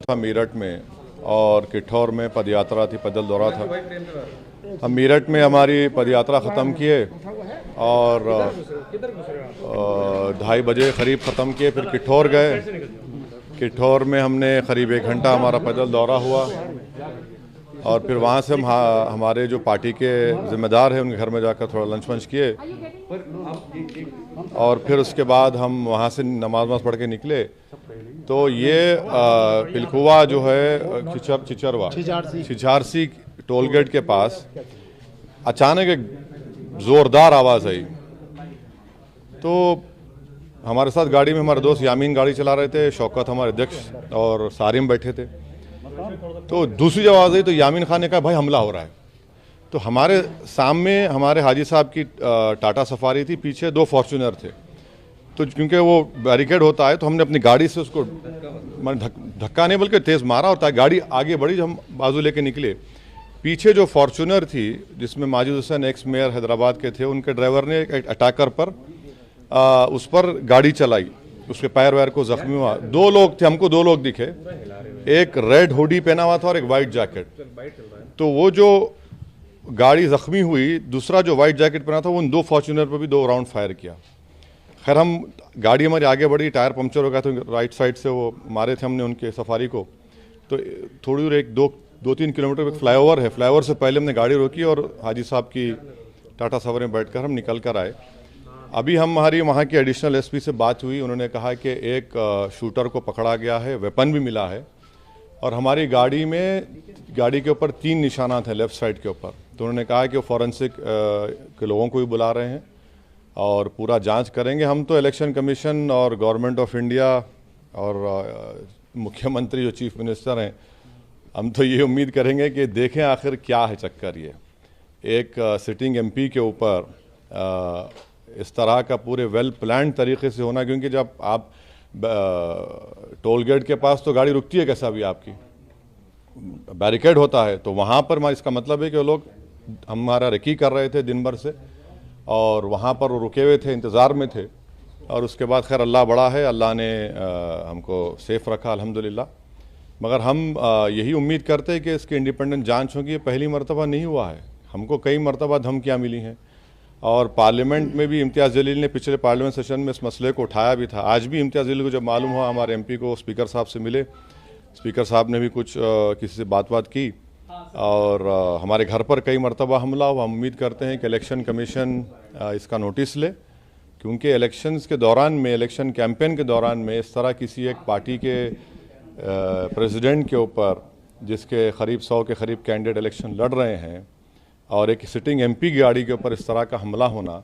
था मीरठ में और किठौर में पदयात्रा थी, पैदल दौरा था। हम मीरठ में हमारी पदयात्रा ख़त्म किए और 2:30 बजे करीब ख़त्म किए। फिर किठौर गए। किठौर में हमने करीब 1 घंटा हमारा पैदल दौरा हुआ और फिर वहाँ से हम हमारे जो पार्टी के ज़िम्मेदार हैं उनके घर में जाकर थोड़ा लंच वंच किए और फिर उसके बाद हम वहाँ से नमाज पढ़ के निकले। तो ये पिलखुवा जो है छिछारसी टोल गेट के पास अचानक एक ज़ोरदार आवाज़ आई। तो हमारे साथ गाड़ी में हमारे दोस्त यामीन गाड़ी चला रहे थे, शौकत हमारे अध्यक्ष और सारिम बैठे थे। तो दूसरी जब आवाज़ आई तो यामीन खान ने कहा भाई हमला हो रहा है। तो हमारे सामने हमारे हाजी साहब की टाटा सफारी थी, पीछे 2 फॉर्च्यूनर थे। तो क्योंकि वो बैरिकेड होता है तो हमने अपनी गाड़ी से उसको धक्का नहीं बल्कि तेज़ मारा और गाड़ी आगे बढ़ी। जब हम बाजू लेके निकले, पीछे जो फॉर्च्यूनर थी जिसमें माजिद हुसैन एक्स मेयर हैदराबाद के थे, उनके ड्राइवर ने एक अटैकर पर उस पर गाड़ी चलाई, उसके पैर वैर को जख्मी हुआ। 2 लोग थे, हमको 2 लोग दिखे, एक रेड हुडी पहना हुआ था और एक वाइट जैकेट। तो वो जो गाड़ी जख्मी हुई, दूसरा जो वाइट जैकेट पहना था, उन 2 फॉर्च्यूनर पर भी 2 राउंड फायर किया। खैर हम गाड़ी हमारी आगे बढ़ी, टायर पंक्चर हो गया तो राइट साइड से वो मारे थे हमने उनके सफारी को। तो थोड़ी दूर एक 2-3 किलोमीटर एक फ्लाईओवर है, फ्लाईओवर से पहले हमने गाड़ी रोकी और हाजी साहब की टाटा सवारी में बैठकर हम निकल कर आए। अभी हमारी वहाँ के एडिशनल एसपी से बात हुई, उन्होंने कहा कि एक शूटर को पकड़ा गया है, वेपन भी मिला है और हमारी गाड़ी के ऊपर 3 निशानात हैं लेफ़्ट साइड के ऊपर। तो उन्होंने कहा कि वो फॉरेंसिक के लोगों को भी बुला रहे हैं और पूरा जांच करेंगे। हम तो इलेक्शन कमीशन और गवर्नमेंट ऑफ इंडिया और मुख्यमंत्री जो चीफ मिनिस्टर हैं, हम तो ये उम्मीद करेंगे कि देखें आखिर क्या है चक्कर। ये एक सिटिंग एमपी के ऊपर इस तरह का पूरे वेल प्लान्ड तरीके से होना, क्योंकि जब आप टोल गेट के पास तो गाड़ी रुकती है कैसा भी, आपकी बैरिकेड होता है, तो वहाँ पर इसका मतलब है कि वो लोग हमारा रेकी कर रहे थे दिन भर से और वहाँ पर वो रुके हुए थे, इंतज़ार में थे। और उसके बाद खैर अल्लाह बड़ा है, अल्लाह ने हमको सेफ़ रखा अल्हम्दुलिल्लाह। मगर हम यही उम्मीद करते हैं कि इसकी इंडिपेंडेंट जांच होगी। ये पहली मरतबा नहीं हुआ है, हमको कई मरतबा धमकियाँ मिली हैं और पार्लियामेंट में भी इम्तियाज़ जलील ने पिछले पार्लियामेंट सेशन में इस मसले को उठाया भी था। आज भी इम्तियाज़ जलील को जब मालूम हुआ, हमारे एमपी को स्पीकर साहब से मिले, स्पीकर साहब ने भी कुछ किसी से बात की और हमारे घर पर कई मरतबा हमला हुआ। हम उम्मीद करते हैं कि इलेक्शन कमीशन इसका नोटिस ले, क्योंकि इलेक्शंस के दौरान में, इलेक्शन कैंपेन के दौरान में इस तरह किसी एक पार्टी के प्रेसिडेंट के ऊपर, जिसके करीब 100 के करीब कैंडिडेट इलेक्शन लड़ रहे हैं, और एक सिटिंग एमपी की गाड़ी के ऊपर इस तरह का हमला होना,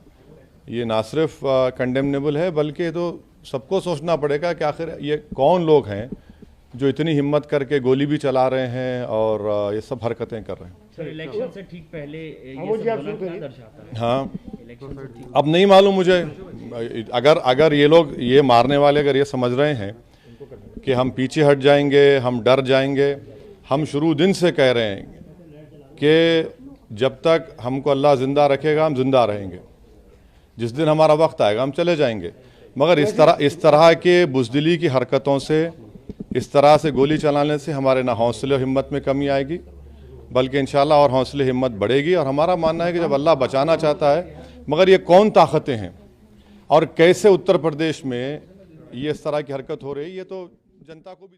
ये ना सिर्फ कंडेमनेबल है बल्कि तो सबको सोचना पड़ेगा कि आखिर ये कौन लोग हैं जो इतनी हिम्मत करके गोली भी चला रहे हैं और ये सब हरकतें कर रहे हैं। सर, इलेक्शन से ठीक पहले ये सब क्या दर्शाता है? हाँ, अब नहीं मालूम मुझे। अगर ये लोग, ये मारने वाले अगर ये समझ रहे हैं कि हम पीछे हट जाएंगे, हम डर जाएंगे, हम शुरू दिन से कह रहे हैं कि जब तक हमको अल्लाह ज़िंदा रखेगा हम जिंदा रहेंगे, जिस दिन हमारा वक्त आएगा हम चले जाएंगे। मगर इस तरह के बुज़दिली की हरकतों से, इस तरह से गोली चलाने से हमारे ना हौसले और हिम्मत में कमी आएगी, बल्कि इंशाल्लाह और हौसले हिम्मत बढ़ेगी। और हमारा मानना है कि जब अल्लाह बचाना चाहता है, मगर ये कौन ताकतें हैं और कैसे उत्तर प्रदेश में ये इस तरह की हरकत हो रही है, ये तो जनता को भी